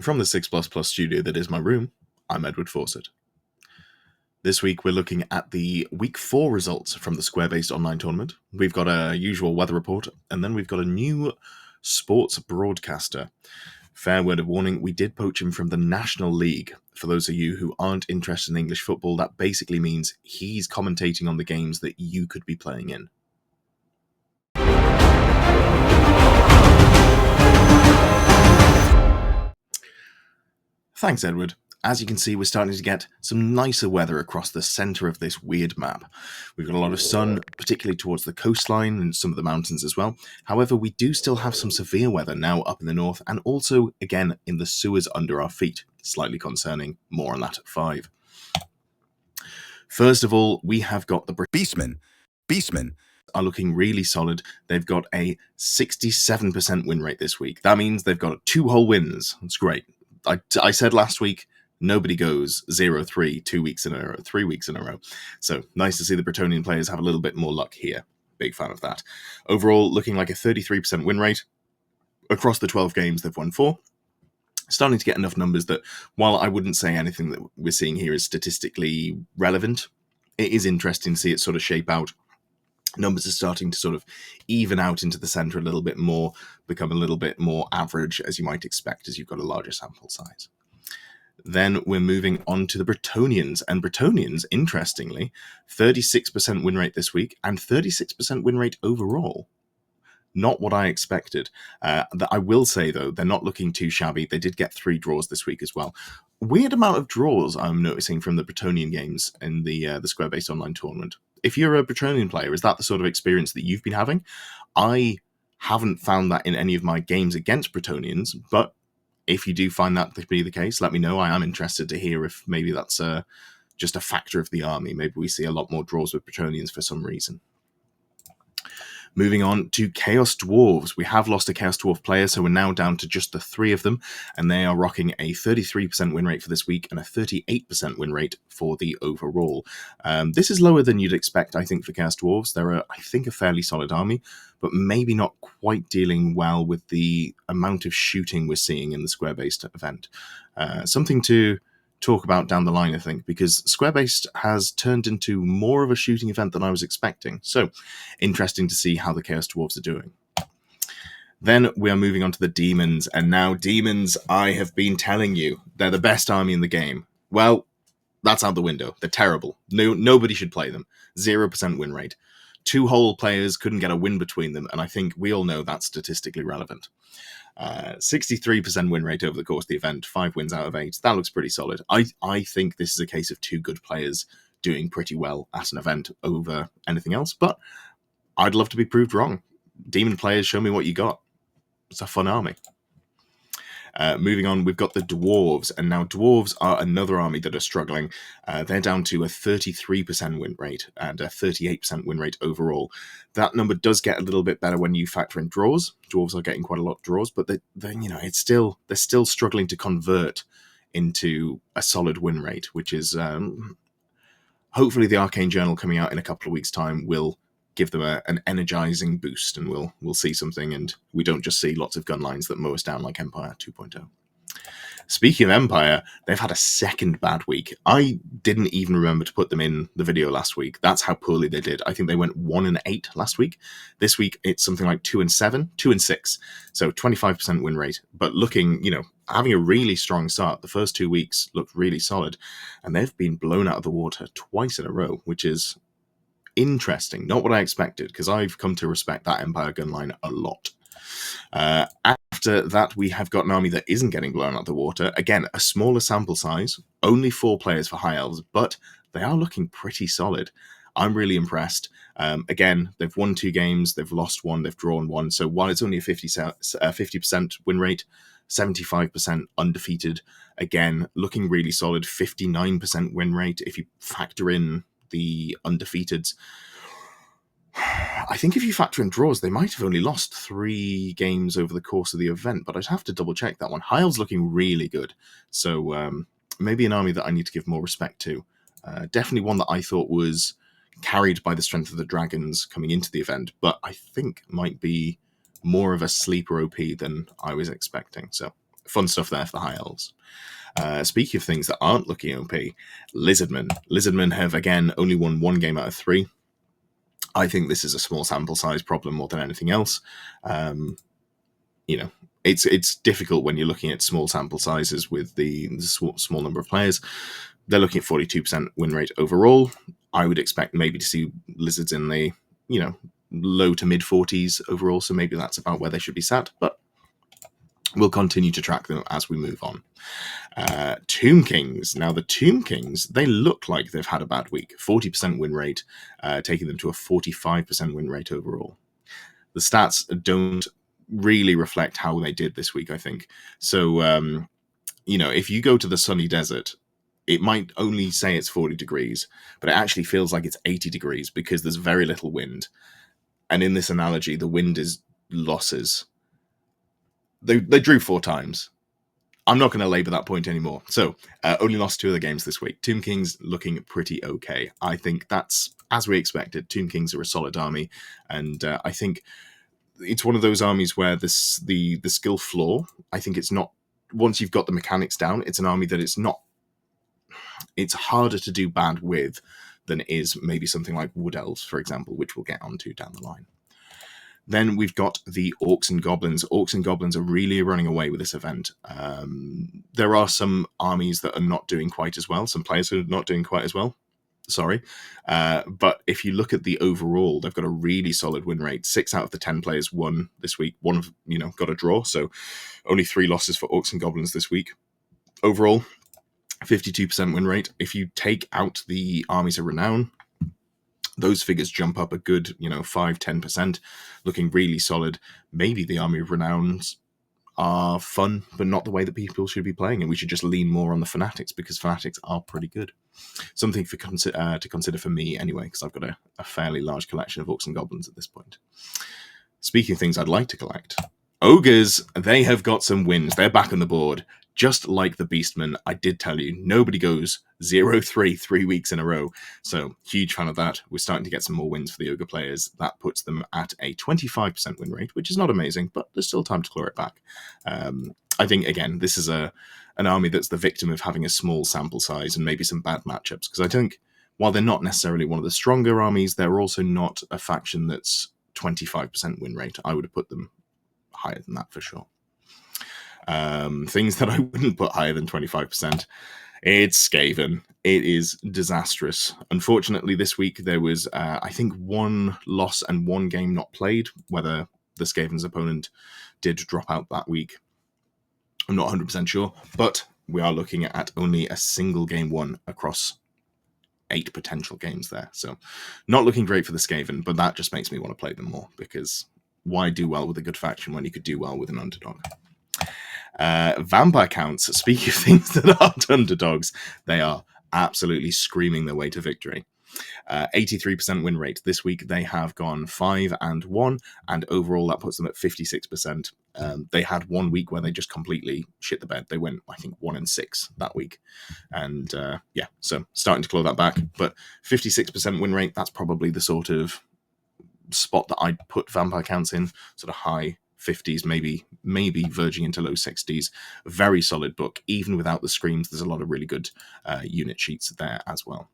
From the 6++ studio that is my room, I'm Edward Fawcett. This week we're looking at the Week 4 results from the Square-based online tournament. We've got a usual weather report, and then we've got a new sports broadcaster. Fair word of warning, we did poach him from the National League. For those of you who aren't interested in English football, that basically means he's commentating on the games that you could be playing in. Thanks, Edward. As you can see, we're starting to get some nicer weather across the centre of this weird map. We've got a lot of sun, particularly towards the coastline and some of the mountains as well. However, we do still have some severe weather now up in the north, and also, again, in the sewers under our feet. Slightly concerning. More on that at 5. First of all, we have got the Beastmen are looking really solid. They've got a 67% win rate this week. That means they've got 2 whole wins. That's great. I said last week, nobody goes 0-3 2 weeks in a row, 3 weeks in a row. So nice to see the Bretonian players have a little bit more luck here. Big fan of that. Overall, looking like a 33% win rate. Across the 12 games, they've won 4. Starting to get enough numbers that while I wouldn't say anything that we're seeing here is statistically relevant, it is interesting to see it sort of shape out. Numbers are starting to sort of even out into the centre a little bit more, become a little bit more average, as you might expect, as you've got a larger sample size. Then we're moving on to the Bretonians. And Bretonians, interestingly, 36% win rate this week and 36% win rate overall. Not what I expected. I will say, though, they're not looking too shabby. They did get 3 draws this week as well. Weird amount of draws I'm noticing from the Bretonian games in the Square-based online tournament. If you're a Bretonian player, is that the sort of experience that you've been having? I haven't found that in any of my games against Bretonians, but if you do find that to be the case, let me know. I am interested to hear if maybe that's just a factor of the army. Maybe we see a lot more draws with Bretonians for some reason. Moving on to Chaos Dwarves. We have lost a Chaos Dwarf player, so we're now down to just the 3 of them, and they are rocking a 33% win rate for this week and a 38% win rate for the overall. This is lower than you'd expect, I think, for Chaos Dwarves. They're, I think, a fairly solid army, but maybe not quite dealing well with the amount of shooting we're seeing in the Square-based event. Something to talk about down the line, I think, because Square-based has turned into more of a shooting event than I was expecting. So, interesting to see how the Chaos Dwarves are doing. Then we are moving on to the Demons, and now Demons, I have been telling you, they're the best army in the game. Well, that's out the window. They're terrible. Nobody should play them. 0% win rate. 2 whole players couldn't get a win between them, and I think we all know that's statistically relevant. 63% win rate over the course of the event, 5 wins out of 8. That looks pretty solid. I think this is a case of 2 good players doing pretty well at an event over anything else, but I'd love to be proved wrong. Demon players, show me what you got. It's a fun army. Moving on, we've got the Dwarves, and now Dwarves are another army that are struggling. They're down to a 33% win rate and a 38% win rate overall. That number does get a little bit better when you factor in draws. Dwarves are getting quite a lot of draws, but they're still struggling to convert into a solid win rate, which is hopefully the Arcane Journal coming out in a couple of weeks' time will give them an energizing boost, and we'll see something, and we don't just see lots of gun lines that mow us down like Empire 2.0. Speaking of Empire, they've had a second bad week. I didn't even remember to put them in the video last week. That's how poorly they did. I think they went 1-8 last week. This week, it's something like 2-7, 2-6. So 25% win rate. But looking, having a really strong start. The first 2 weeks looked really solid. And they've been blown out of the water twice in a row, which is interesting. Not what I expected, because I've come to respect that Empire gun line a lot. After that, we have got an army that isn't getting blown out of the water. Again, a smaller sample size, only 4 players for High Elves, but they are looking pretty solid. I'm really impressed. Again, they've won 2 games, they've lost 1, they've drawn 1. So while it's only a 50% win rate, 75% undefeated. Again, looking really solid. 59% win rate if you factor in the undefeateds. I think if you factor in draws, they might have only lost 3 games over the course of the event, but I'd have to double check that one. High Elves looking really good, so maybe an army that I need to give more respect to. Definitely one that I thought was carried by the strength of the dragons coming into the event, but I think might be more of a sleeper OP than I was expecting. So fun stuff there for the High Elves. Speaking of things that aren't looking OP, Lizardmen. Lizardmen have, again, only won 1 game out of 3. I think this is a small sample size problem more than anything else. It's difficult when you're looking at small sample sizes with the small number of players. They're looking at 42% win rate overall. I would expect maybe to see Lizards in the, low to mid 40s overall, so maybe that's about where they should be sat, but we'll continue to track them as we move on. Tomb Kings. Now, the Tomb Kings, they look like they've had a bad week. 40% win rate, taking them to a 45% win rate overall. The stats don't really reflect how they did this week, I think. So, if you go to the sunny desert, it might only say it's 40 degrees, but it actually feels like it's 80 degrees because there's very little wind. And in this analogy, the wind is losses. They drew 4 times. I'm not going to labour that point anymore. So, only lost 2 of the games this week. Tomb Kings looking pretty okay. I think that's as we expected. Tomb Kings are a solid army, and I think it's one of those armies where the skill floor, I think it's not, once you've got the mechanics down, it's an army that it's harder to do bad with than it is maybe something like Wood Elves, for example, which we'll get onto down the line. Then we've got the Orcs and Goblins. Orcs and Goblins are really running away with this event. There are some armies that are not doing quite as well. Some players who are not doing quite as well. Sorry. But if you look at the overall, they've got a really solid win rate. 6 out of the 10 players won this week. 1 of, got a draw. So only 3 losses for Orcs and Goblins this week. Overall, 52% win rate. If you take out the Armies of Renown, those figures jump up a good, 5-10%, looking really solid. Maybe the Army of Renowns are fun, but not the way that people should be playing, and we should just lean more on the Fanatics, because Fanatics are pretty good. Something to consider for me anyway, because I've got a fairly large collection of Orcs and Goblins at this point. Speaking of things I'd like to collect, Ogres, they have got some wins. They're back on the board. Just like the Beastmen, I did tell you, nobody goes 0-3 3 weeks in a row. So, huge fan of that. We're starting to get some more wins for the Ogre players. That puts them at a 25% win rate, which is not amazing, but there's still time to claw it back. I think, again, this is an army that's the victim of having a small sample size and maybe some bad matchups. Because I think, while they're not necessarily one of the stronger armies, they're also not a faction that's 25% win rate. I would have put them higher than that for sure. Things that I wouldn't put higher than 25%. It's Skaven. It is disastrous. Unfortunately, this week there was, I think, 1 loss and 1 game not played. Whether the Skaven's opponent did drop out that week, I'm not 100% sure. But we are looking at only a single game won across 8 potential games there. So not looking great for the Skaven, but that just makes me want to play them more, because why do well with a good faction when you could do well with an underdog? Vampire counts. Speaking of things that aren't underdogs, they are absolutely screaming their way to victory. 83% win rate. This week they have gone 5-1, and overall that puts them at 56%. They had 1 week where they just completely shit the bed. They went, I think, 1-6 that week. And so starting to claw that back. But 56% win rate, that's probably the sort of spot that I'd put vampire counts in, sort of high 50s, maybe verging into low 60s. Very solid book. Even without the screams, there's a lot of really good unit sheets there as well.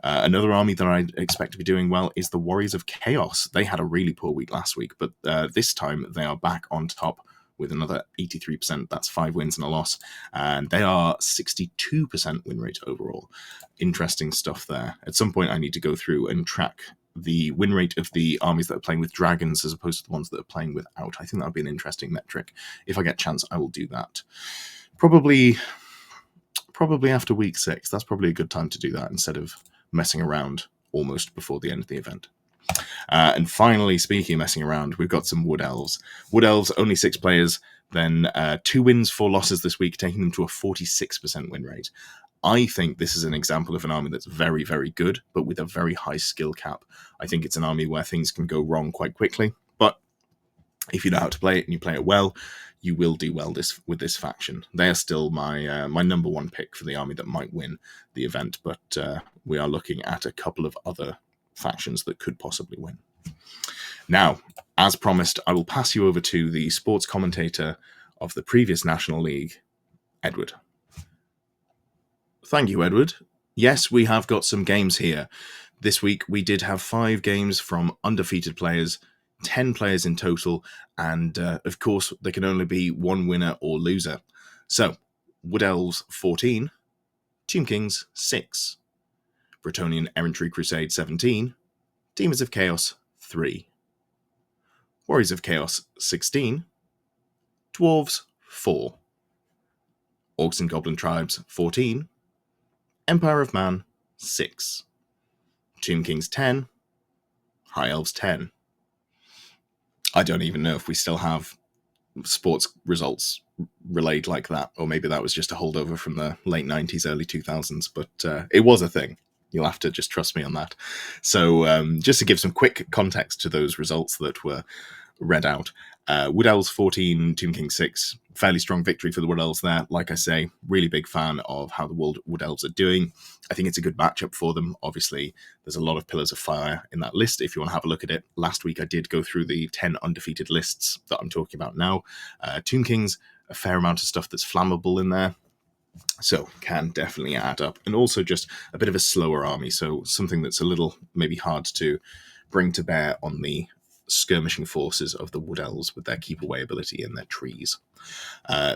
Another army that I expect to be doing well is the Warriors of Chaos. They had a really poor week last week, but this time they are back on top with another 83%. That's 5 wins and a loss. And they are 62% win rate overall. Interesting stuff there. At some point I need to go through and track the win rate of the armies that are playing with dragons as opposed to the ones that are playing without. I think that would be an interesting metric. If I get a chance, I will do that. Probably after week 6. That's probably a good time to do that instead of messing around almost before the end of the event. And finally, speaking of messing around, we've got some Wood Elves. Wood Elves, only 6 players, then 2 wins, 4 losses this week, taking them to a 46% win rate. I think this is an example of an army that's very, very good, but with a very high skill cap. I think it's an army where things can go wrong quite quickly, but if you know how to play it and you play it well, you will do well with this faction. They are still my number 1 pick for the army that might win the event, but we are looking at a couple of other factions that could possibly win. Now, as promised, I will pass you over to the sports commentator of the previous National League, Edward. Thank you, Edward. Yes, we have got some games here. This week we did have 5 games from undefeated players, 10 players in total, and of course there can only be one winner or loser. So, Wood Elves 14, Tomb Kings 6, Bretonnian Errantry Crusade 17, Demons of Chaos 3, Warriors of Chaos 16, Dwarves 4, Orcs and Goblin Tribes 14, Empire of Man 6, Tomb Kings 10, High Elves 10. I don't even know if we still have sports results relayed like that, or maybe that was just a holdover from the late 90s, early 2000s, but it was a thing. You'll have to just trust me on that. So just to give some quick context to those results that were read out, Wood Elves 14, Tomb King 6, fairly strong victory for the Wood Elves there. Like I say, really big fan of how the Wood Elves are doing. I think it's a good matchup for them. Obviously, there's a lot of Pillars of Fire in that list if you want to have a look at it. Last week I did go through the 10 undefeated lists that I'm talking about now. Tomb Kings, a fair amount of stuff that's flammable in there, so can definitely add up. And also just a bit of a slower army, so something that's a little maybe hard to bring to bear on the skirmishing forces of the Wood Elves with their keep away ability and their trees.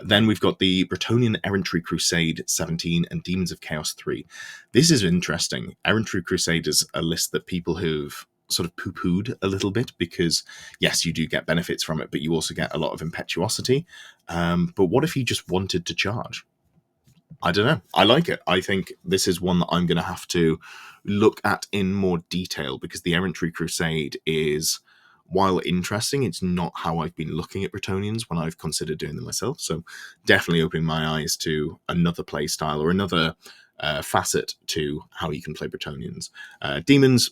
Then we've got the Bretonnian Errantry Crusade 17 and Demons of Chaos 3. This is interesting. Errantry Crusade is a list that people who've sort of poo-pooed a little bit because, yes, you do get benefits from it, but you also get a lot of impetuosity. But what if you just wanted to charge? I don't know. I like it. I think this is one that I'm going to have to look at in more detail because the Errantry Crusade is, while interesting, it's not how I've been looking at Bretonnians when I've considered doing them myself. So definitely opening my eyes to another play style or another facet to how you can play Bretonnians. Demons,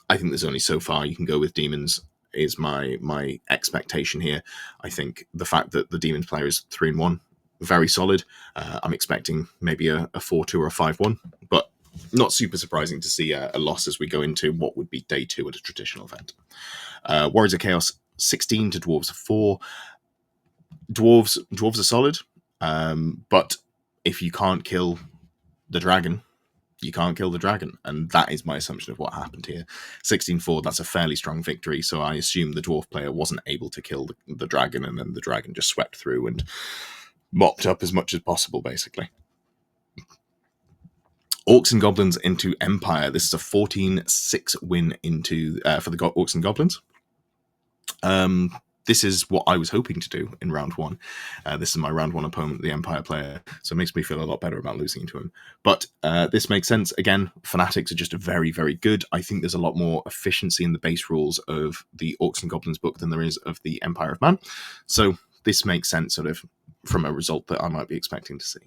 I think there's only so far you can go with Demons is my expectation here. I think the fact that the Demons player is 3-1, very solid. I'm expecting maybe a 4-2 or a 5-1, but not super surprising to see a loss as we go into what would be day 2 at a traditional event. Warriors of Chaos 16 to Dwarves 4. Dwarves are solid, but if you can't kill the dragon, you can't kill the dragon, and that is my assumption of what happened here. 16-4, that's a fairly strong victory, so I assume the dwarf player wasn't able to kill the dragon, and then the dragon just swept through and mopped up as much as possible, basically. Orcs and Goblins into Empire. This is a 14-6 win into for the Orcs and Goblins. This is what I was hoping to do in round 1. This is my round 1 opponent, the Empire player, so it makes me feel a lot better about losing to him. But this makes sense. Again, Fanatics are just very, very good. I think there's a lot more efficiency in the base rules of the Orcs and Goblins book than there is of the Empire of Man. So this makes sense sort of from a result that I might be expecting to see.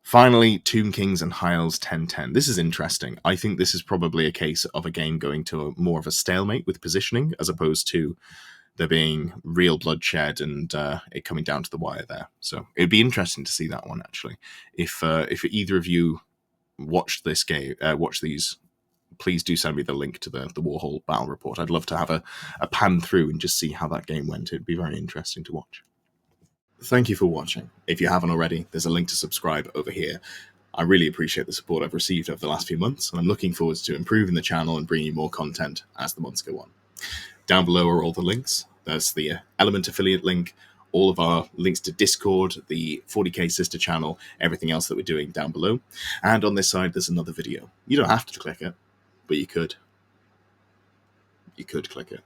Finally, Tomb Kings and High Elves 10-10. This is interesting. I think this is probably a case of a game going to more of a stalemate with positioning as opposed to there being real bloodshed and it coming down to the wire there. So it'd be interesting to see that one, actually. If either of you watched this game, watch these, please do send me the link to the Warhol Battle Report. I'd love to have a pan through and just see how that game went. It'd be very interesting to watch. Thank you for watching. If you haven't already, there's a link to subscribe over here. I really appreciate the support I've received over the last few months, and I'm looking forward to improving the channel and bringing you more content as the months go on. Down below are all the links. There's the Element affiliate link, all of our links to Discord, the 40k sister channel, everything else that we're doing down below. And on this side, there's another video. You don't have to click it, but you could. You could click it.